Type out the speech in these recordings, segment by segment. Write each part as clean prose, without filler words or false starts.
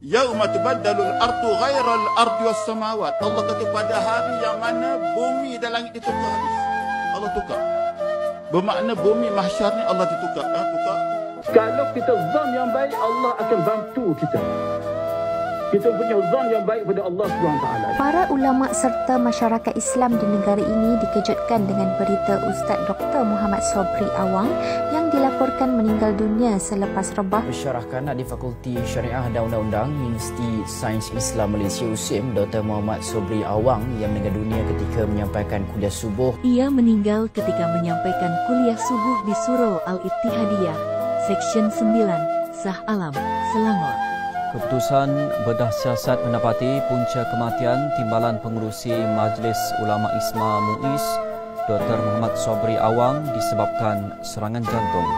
Yauma tubaddalul ardu ghairal ardi was samawat. Allah kata pada hari yang mana bumi dan langit ditukar habis. Allah tukar. Bermakna bumi mahsyar ni Allah ditukar. Tukar. Kalau kita zon yang baik, Allah akan bantu kita. Kita punya zon yang baik pada Allah SWT. Para ulama serta masyarakat Islam di negara ini dikejutkan dengan berita Ustaz Dr. Muhammad Sobri Awang yang dilaporkan meninggal dunia selepas rebah. Pensyarah kanak di Fakulti Syariah dan Undang-Undang Universiti Sains Islam Malaysia USIM, Dr. Muhammad Sobri Awang yang meninggal dunia ketika menyampaikan kuliah subuh. Ia meninggal ketika menyampaikan kuliah subuh di Surau Al-Ittihadiyah, Seksyen 9, Shah Alam, Selangor. Keputusan Bedah Siasat mendapati punca kematian Timbalan Pengerusi Majlis Ulama ISMA MUIS, Dr. Muhammad Sobri Awang disebabkan serangan jantung.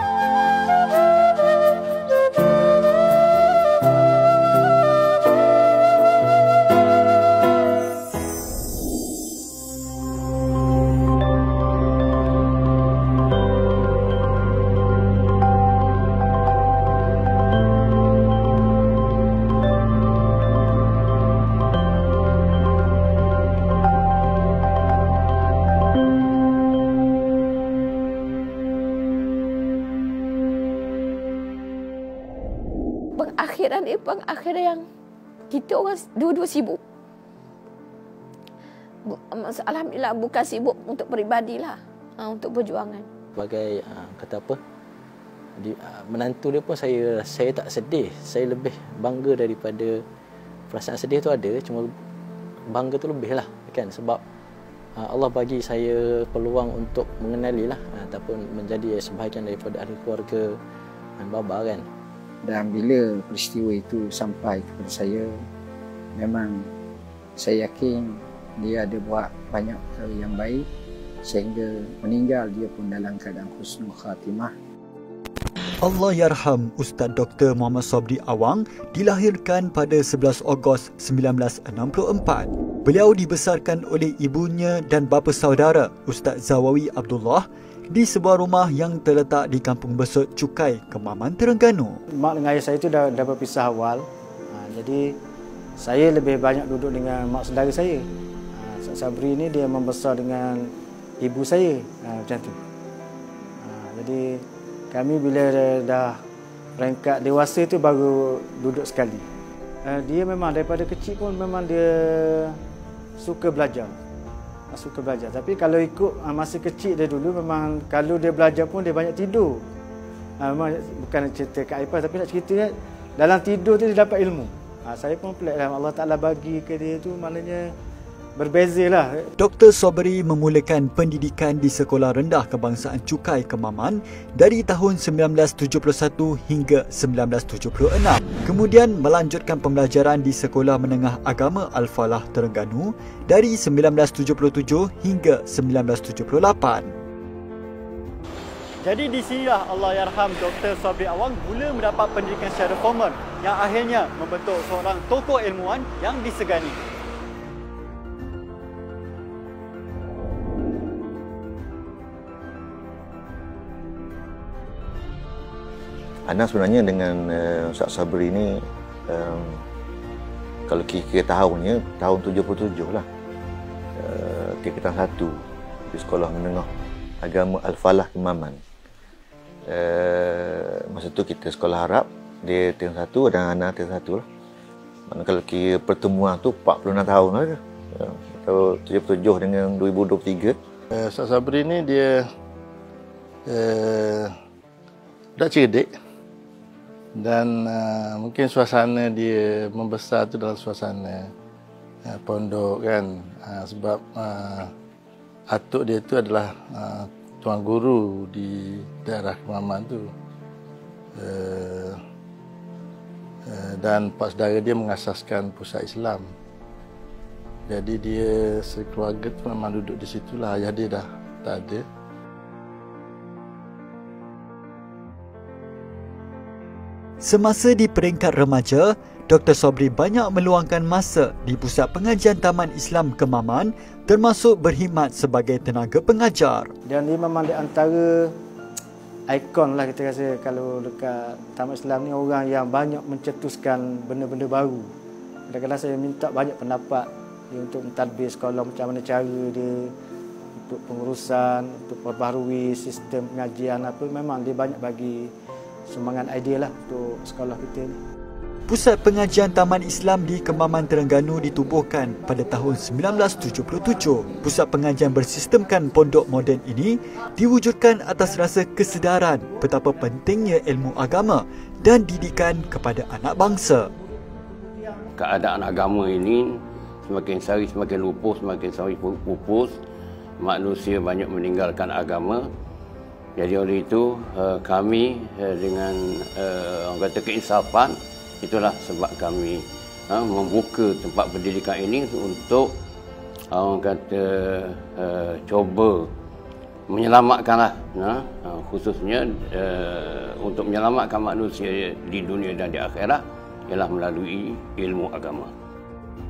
Pengakhiran yang kita orang dua-dua sibuk. Alhamdulillah bukan sibuk untuk peribadilah, untuk perjuangan. Sebagai kata apa, menantu dia pun saya tak sedih. Saya lebih bangga daripada perasaan sedih tu ada, cuma bangga tu lebih lah kan, sebab Allah bagi saya peluang untuk mengenali lah ataupun menjadi sebahagian daripada ahli keluarga bapa kan. Dan bila peristiwa itu sampai kepada saya, memang saya yakin dia ada buat banyak perkara yang baik sehingga meninggal dia pun dalam keadaan husnul khatimah. Allahyarham Ustaz Dr. Muhammad Sobri Awang dilahirkan pada 11 Ogos 1964. Beliau dibesarkan oleh ibunya dan bapa saudara Ustaz Zawawi Abdullah di sebuah rumah yang terletak di Kampung Besut Cukai, Kemaman, Terengganu. Mak dengan ayah saya itu dah berpisah awal. Jadi saya lebih banyak duduk dengan mak saudara saya. Sabri ini dia membesar dengan ibu saya, macam tu. Jadi kami bila dah peringkat dewasa itu baru duduk sekali. Dia memang daripada kecil pun memang dia suka belajar. Tapi kalau ikut masa kecil dia dulu, memang kalau dia belajar pun dia banyak tidur. Memang bukan cerita kat Aipah, tapi nak cerita dalam tidur tu dia dapat ilmu. Saya pun pelik lah, Allah Ta'ala bagi ke dia tu maknanya berbezalah. Dr. Sobri memulakan pendidikan di Sekolah Rendah Kebangsaan Cukai, Kemaman dari tahun 1971 hingga 1976. Kemudian melanjutkan pembelajaran di Sekolah Menengah Agama Al-Falah, Terengganu dari 1977 hingga 1978. Jadi di sinilah Allahyarham Dr. Sobri Awang mula mendapat pendidikan secara formal yang akhirnya membentuk seorang tokoh ilmuwan yang disegani. Ana sebenarnya dengan Ustaz Sabri ni kalau kira tahunnya tahun 77 lah, tingkatan 1 di Sekolah Menengah Agama Al-Falah, Kemaman. Masa tu kita sekolah Arab, dia tingkatan 1 dan Ana tingkatan 1 lah. Mana kalau kira pertemuan tu 46 tahun lah ke. Tahun 77 dengan 2023. Ustaz Sabri ni dia dah cerdik. Dan mungkin suasana dia membesar tu dalam suasana pondok kan, sebab atuk dia tu adalah tuan guru di daerah Kemaman tu, dan pak saudara dia mengasaskan pusat Islam. Jadi dia sekeluarga tu memang duduk di situlah, ayah dia dah tak ada. Semasa di peringkat remaja, Dr. Sobri banyak meluangkan masa di Pusat Pengajian Taman Islam Kemaman, termasuk berkhidmat sebagai tenaga pengajar. Dan dia memang di antara ikon lah kita rasa kalau dekat Tamat Islam ni, orang yang banyak mencetuskan benda-benda baru. Kadang-kadang saya minta banyak pendapat dia untuk mentadbir sekolah, macam mana cara dia untuk pengurusan, untuk perbaharui sistem pengajian apa. Memang dia banyak bagi semangat idea lah untuk sekolah kita ni. Pusat Pengajian Taman Islam di Kemaman, Terengganu ditubuhkan pada tahun 1977. Pusat pengajian bersistemkan pondok moden ini diwujudkan atas rasa kesedaran betapa pentingnya ilmu agama dan didikan kepada anak bangsa. Keadaan agama ini semakin hari semakin lupuh, semakin hari pupus. Manusia banyak meninggalkan agama. Jadi oleh itu kami dengan orang kata keinsafan, itulah sebab kami membuka tempat pendidikan ini untuk orang kata cuba menyelamatkanlah, khususnya untuk menyelamatkan manusia di dunia dan di akhirat ialah melalui ilmu agama.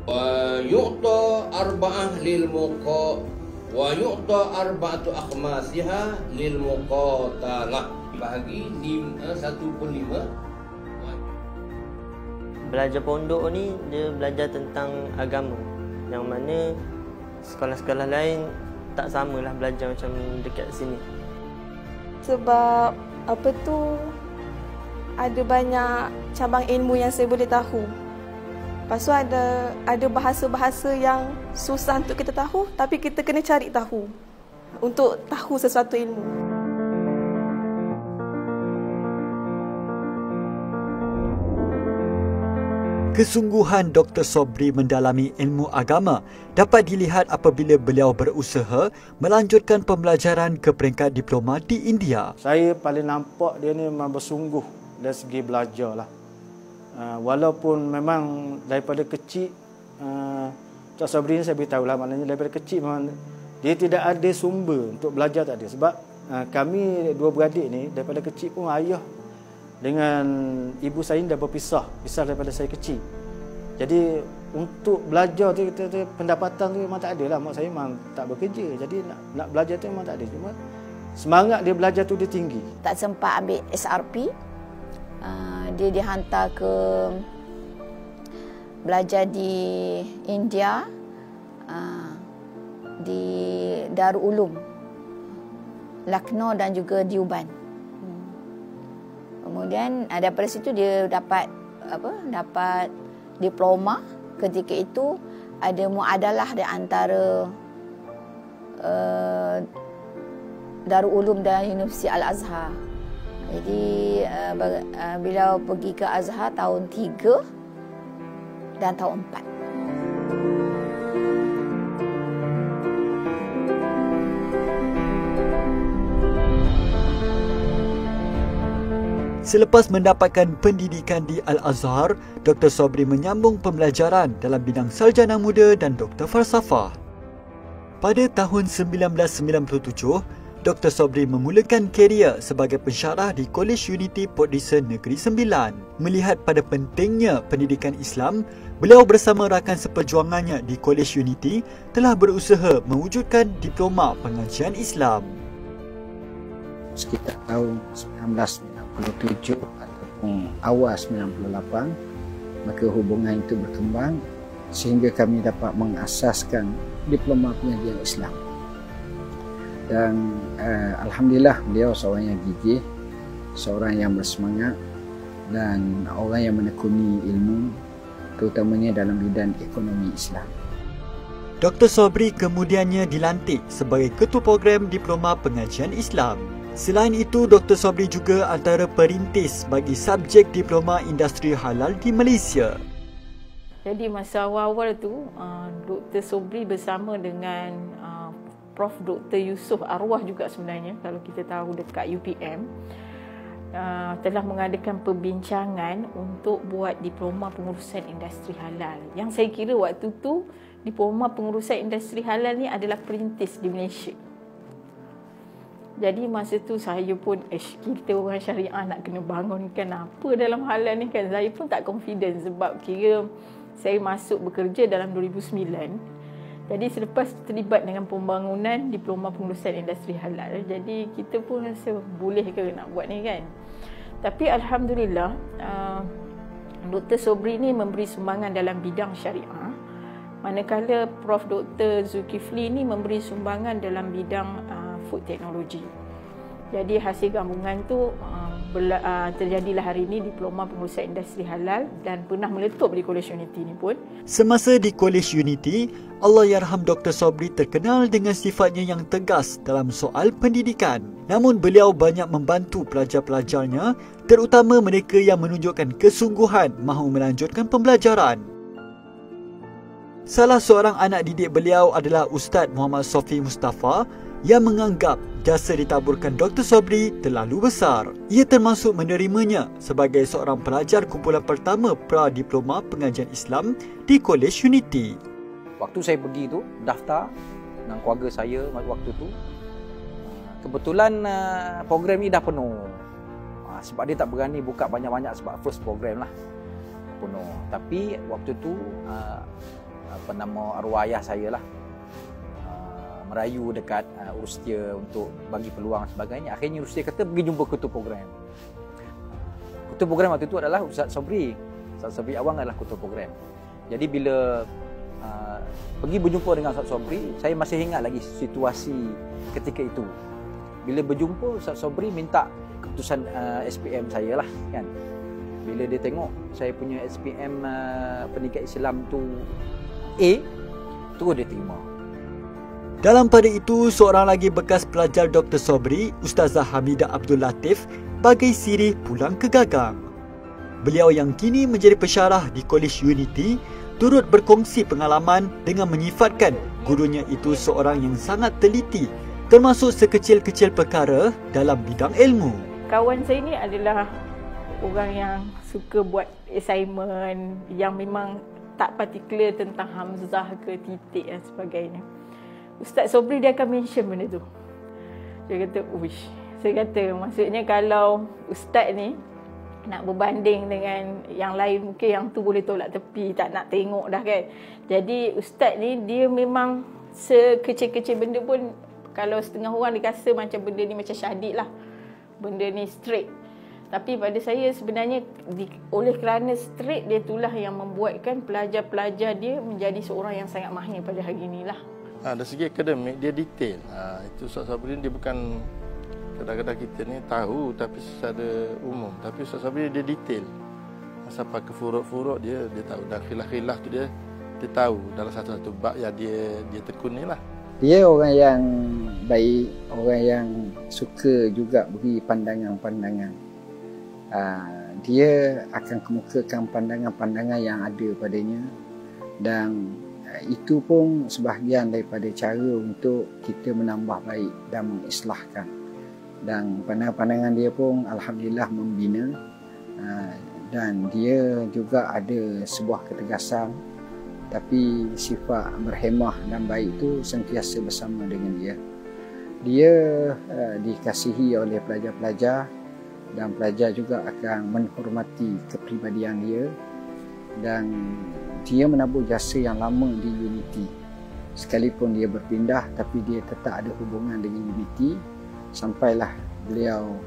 Wa yu'ta arba'ah lil muqa wa yu'ta arba'atu akhmasiha lil muqatalah. Bahagi 1/5. Belajar pondok ni dia belajar tentang agama, yang mana sekolah-sekolah lain tak samalah belajar macam dekat sini. Sebab apa tu, ada banyak cabang ilmu yang saya boleh tahu. Lepas tu ada bahasa-bahasa yang susah untuk kita tahu, tapi kita kena cari tahu untuk tahu sesuatu ilmu. Kesungguhan Dr. Sobri mendalami ilmu agama dapat dilihat apabila beliau berusaha melanjutkan pembelajaran ke peringkat diploma di India. Saya paling nampak dia ni memang bersungguh dari segi belajar lah. Walaupun memang daripada kecil, Dr. Sobri ni saya beritahu lah, maknanya daripada kecil memang dia tidak ada sumber untuk belajar, tak ada. Sebab kami dua beradik ni daripada kecil pun ayah dengan ibu saya dah berpisah daripada saya kecil. Jadi untuk belajar tu kita pendapatan tu memang tak ada lah. Mak saya memang tak bekerja. Jadi nak belajar tu memang tak ada. Cuma semangat dia belajar tu dia tinggi. Tak sempat ambil SRP. Dia dihantar ke belajar di India, di Darul Ulum, Lucknow dan juga Deoband. Kemudian daripada situ dia dapat diploma. Ketika itu ada muadalah di antara Darul Ulum dan Universiti Al-Azhar. Jadi beliau pergi ke Azhar tahun 3 dan tahun 4. Selepas mendapatkan pendidikan di Al-Azhar, Dr. Sobri menyambung pembelajaran dalam bidang sarjana muda dan Dr. Falsafah. Pada tahun 1997, Dr. Sobri memulakan kerjaya sebagai pensyarah di Kolej Unity Port Dickson Negeri Sembilan. Melihat pada pentingnya pendidikan Islam, beliau bersama rakan seperjuangannya di Kolej Unity telah berusaha mewujudkan diploma pengajian Islam. Sekitar tahun 1997 ataupun awal 98, maka hubungan itu berkembang sehingga kami dapat mengasaskan diploma pengajian Islam. Dan alhamdulillah beliau seorang yang gigih, seorang yang bersemangat dan orang yang menekuni ilmu, terutamanya dalam bidang ekonomi Islam. Dr. Sobri kemudiannya dilantik sebagai Ketua Program Diploma Pengajian Islam. Selain itu, Dr. Sobri juga antara perintis bagi subjek Diploma Industri Halal di Malaysia. Jadi masa awal-awal tu, Dr. Sobri bersama dengan Prof. Dr. Yusof Arwah juga sebenarnya, kalau kita tahu dekat UPM, telah mengadakan perbincangan untuk buat Diploma Pengurusan Industri Halal. Yang saya kira waktu tu, Diploma Pengurusan Industri Halal ni adalah perintis di Malaysia. Jadi masa tu saya pun, kita orang syariah nak kena bangunkan apa dalam halal ni kan. Saya pun tak confident sebab kira saya masuk bekerja dalam 2009. Jadi selepas terlibat dengan pembangunan diploma pengurusan industri halal, jadi kita pun rasa boleh ke nak buat ni kan. Tapi alhamdulillah Dr. Sobri ni memberi sumbangan dalam bidang syariah, manakala Prof. Dr. Zulkifli ni memberi sumbangan dalam bidang food technology. Jadi hasil gabungan tu terjadilah hari ini diploma pengurusan industri halal dan pernah meletup di College Unity ni pun. Semasa di College Unity, Allahyarham Dr. Sobri terkenal dengan sifatnya yang tegas dalam soal pendidikan. Namun beliau banyak membantu pelajar-pelajarnya, terutama mereka yang menunjukkan kesungguhan mahu melanjutkan pembelajaran. Salah seorang anak didik beliau adalah Ustaz Muhammad Sofi Mustafa yang menganggap jasa ditaburkan Dr. Sobri terlalu besar. Ia termasuk menerimanya sebagai seorang pelajar kumpulan pertama pra-diploma pengajian Islam di College Unity. Waktu saya pergi tu, daftar dengan keluarga saya waktu tu, kebetulan program ni dah penuh. Sebab dia tak berani buka banyak-banyak sebab first program lah penuh. Tapi waktu tu arwah ayah saya lah merayu dekat Rustia untuk bagi peluang sebagainya. Akhirnya Rustia kata pergi jumpa ketua program. Ketua program waktu itu adalah Ustaz Sobri. Ustaz Sobri Awang adalah ketua program. Jadi bila pergi berjumpa dengan Ustaz Sobri, saya masih ingat lagi situasi ketika itu. Bila berjumpa, Ustaz Sobri minta keputusan SPM saya lah kan. Bila dia tengok saya punya SPM pendidikan Islam tu A, tu dia terima. Dalam pada itu, seorang lagi bekas pelajar Dr. Sobri, Ustazah Hamidah Abdul Latif, bagai sirih pulang ke Gagang. Beliau yang kini menjadi pensyarah di College Unity, turut berkongsi pengalaman dengan menyifatkan gurunya itu seorang yang sangat teliti, termasuk sekecil-kecil perkara dalam bidang ilmu. Kawan saya ni adalah orang yang suka buat assignment yang memang tak particular tentang hamzah ke titik dan sebagainya. Ustaz Sobri dia akan mention benda tu. Dia kata, uish. Saya kata, maksudnya kalau Ustaz ni nak berbanding dengan yang lain, mungkin yang tu boleh tolak tepi, tak nak tengok dah kan. Jadi Ustaz ni dia memang sekecil-kecil benda pun, kalau setengah orang dia rasa macam benda ni macam syadid lah. Benda ni straight. Tapi pada saya sebenarnya oleh kerana straight dia itulah yang membuatkan pelajar-pelajar dia menjadi seorang yang sangat mahir pada hari inilah. Dari segi akademik dia detail. Itu Ustaz Sobri dia bukan kadang-kadang kita ni tahu tapi secara umum. Tapi Ustaz Sobri dia detail. Sampai ke furuk-furuk dia tahu. Dan khilaf-khilaf tu dia tahu dalam satu-satu bab yang dia tekuni lah. Dia orang yang baik, orang yang suka juga beri pandangan-pandangan. Dia akan kemukakan pandangan-pandangan yang ada padanya, dan itu pun sebahagian daripada cara untuk kita menambah baik dan mengislahkan. Dan pandangan-pandangan dia pun alhamdulillah membina, dan dia juga ada sebuah ketegasan, tapi sifat berhemah dan baik itu sentiasa bersama dengan dia. Dia dikasihi oleh pelajar-pelajar, dan pelajar juga akan menghormati kepribadian dia, dan dia menabur jasa yang lama di Unity. Sekalipun dia berpindah, tapi dia tetap ada hubungan dengan Unity. Sampailah beliau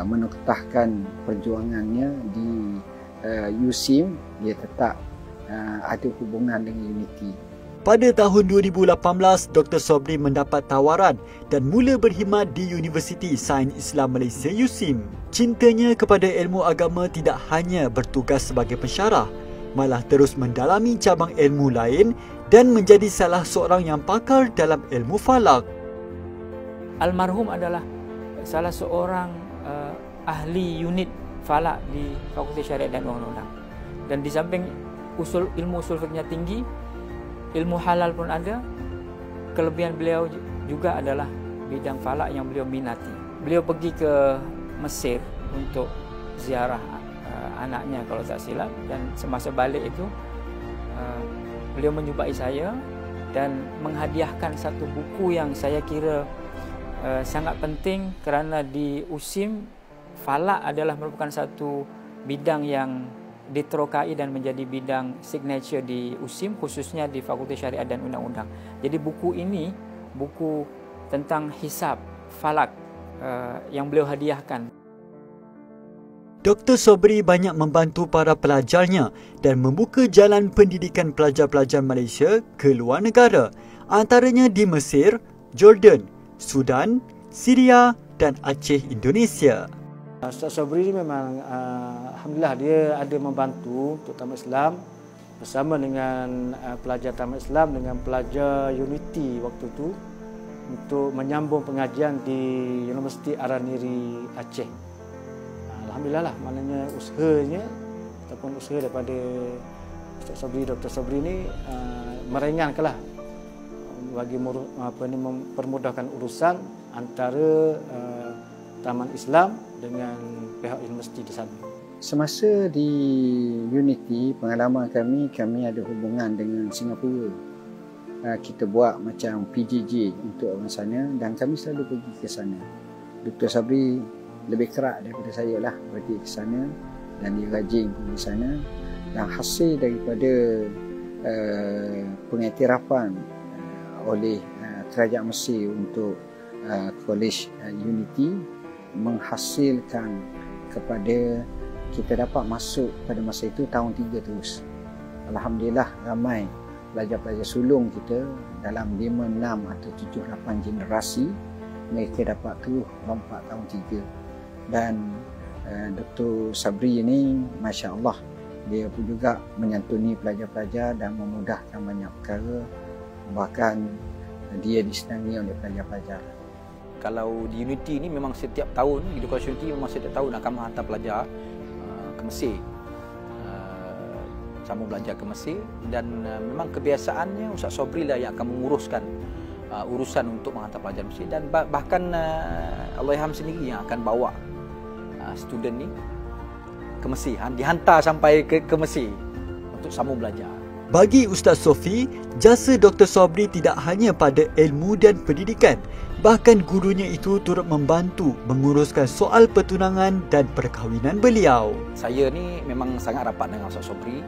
menoktahkan perjuangannya di USIM, dia tetap ada hubungan dengan Unity. Pada tahun 2018, Dr. Sobri mendapat tawaran dan mula berkhidmat di Universiti Sains Islam Malaysia USIM. Cintanya kepada ilmu agama tidak hanya bertugas sebagai pensyarah, malah terus mendalami cabang ilmu lain dan menjadi salah seorang yang pakar dalam ilmu falak. Almarhum adalah salah seorang ahli unit falak di Fakulti Syariat dan Undang-Undang. Dan di samping ilmu usul fikihnya tinggi, ilmu halal pun ada. Kelebihan beliau juga adalah bidang falak yang beliau minati. Beliau pergi ke Mesir untuk ziarah anaknya kalau tak silap, dan semasa balik itu beliau menjumpai saya dan menghadiahkan satu buku yang saya kira sangat penting, kerana di USIM falak adalah merupakan satu bidang yang diterokai dan menjadi bidang signature di USIM, khususnya di Fakulti Syariat dan Undang-Undang. Jadi buku ini buku tentang hisab, falak yang beliau hadiahkan. Dr. Sobri banyak membantu para pelajarnya dan membuka jalan pendidikan pelajar-pelajar Malaysia ke luar negara, antaranya di Mesir, Jordan, Sudan, Syria dan Aceh, Indonesia. Ustaz Sobri ni memang alhamdulillah dia ada membantu untuk tamat Islam bersama dengan pelajar tamat Islam dengan pelajar Unity waktu tu untuk menyambung pengajian di Universiti Araniri Aceh. Alhamdulillah lah, maknanya usahanya ataupun usaha daripada Ustaz Sobri, Dr. Sobri ni meringankanlah bagi mempermudahkan urusan antara Taman Islam dengan pihak universiti di sana. Semasa di Unity, pengalaman kami ada hubungan dengan Singapura. Kita buat macam PJJ untuk orang sana dan kami selalu pergi ke sana. Dr. Sabri lebih kerak daripada saya lah pergi ke sana dan dia rajin pergi ke sana, dan hasil daripada pengiktirafan oleh Kerajaan Mesir untuk College Unity menghasilkan kepada kita dapat masuk pada masa itu tahun 3 terus. Alhamdulillah ramai pelajar-pelajar sulung kita dalam 5, 6 atau 7, 8 generasi mereka dapat terus lompat tahun 3. Dan Dr. Sabri ini Masya Allah, dia pun juga menyantuni pelajar-pelajar dan memudahkan banyak perkara, bahkan dia disenangi oleh pelajar-pelajar. Kalau di Unity ni memang setiap tahun, Education Unity memang setiap tahun akan menghantar pelajar ke Mesir, sama belajar ke Mesir, dan memang kebiasaannya Ustaz Sobri lah yang akan menguruskan urusan untuk menghantar pelajar Mesir, dan bahkan Allahyarham sendiri yang akan bawa student ni ke Mesir, dihantar sampai ke Mesir untuk sambung belajar. Bagi Ustaz Sofi, jasa Dr. Sobri tidak hanya pada ilmu dan pendidikan, bahkan gurunya itu turut membantu menguruskan soal pertunangan dan perkahwinan beliau. Saya ni memang sangat rapat dengan Ustaz Sobri,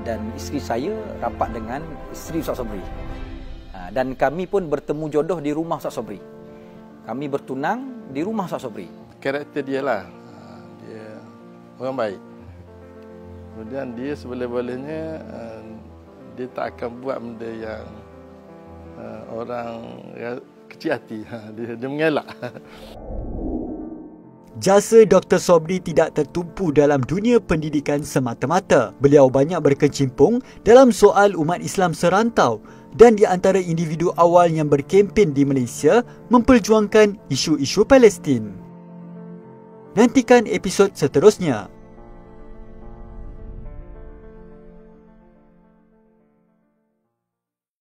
dan isteri saya rapat dengan isteri Ustaz Sobri. Dan kami pun bertemu jodoh di rumah Ustaz Sobri. Kami bertunang di rumah Ustaz Sobri. Karakter dia lah, dia orang baik. Kemudian dia seboleh-bolehnya dia tak akan buat benda yang orang kecil hati. Dia mengelak. Jasa Dr. Sobri tidak tertumpu dalam dunia pendidikan semata-mata. Beliau banyak berkecimpung dalam soal umat Islam serantau dan di antara individu awal yang berkempen di Malaysia memperjuangkan isu-isu Palestin. Nantikan episod seterusnya.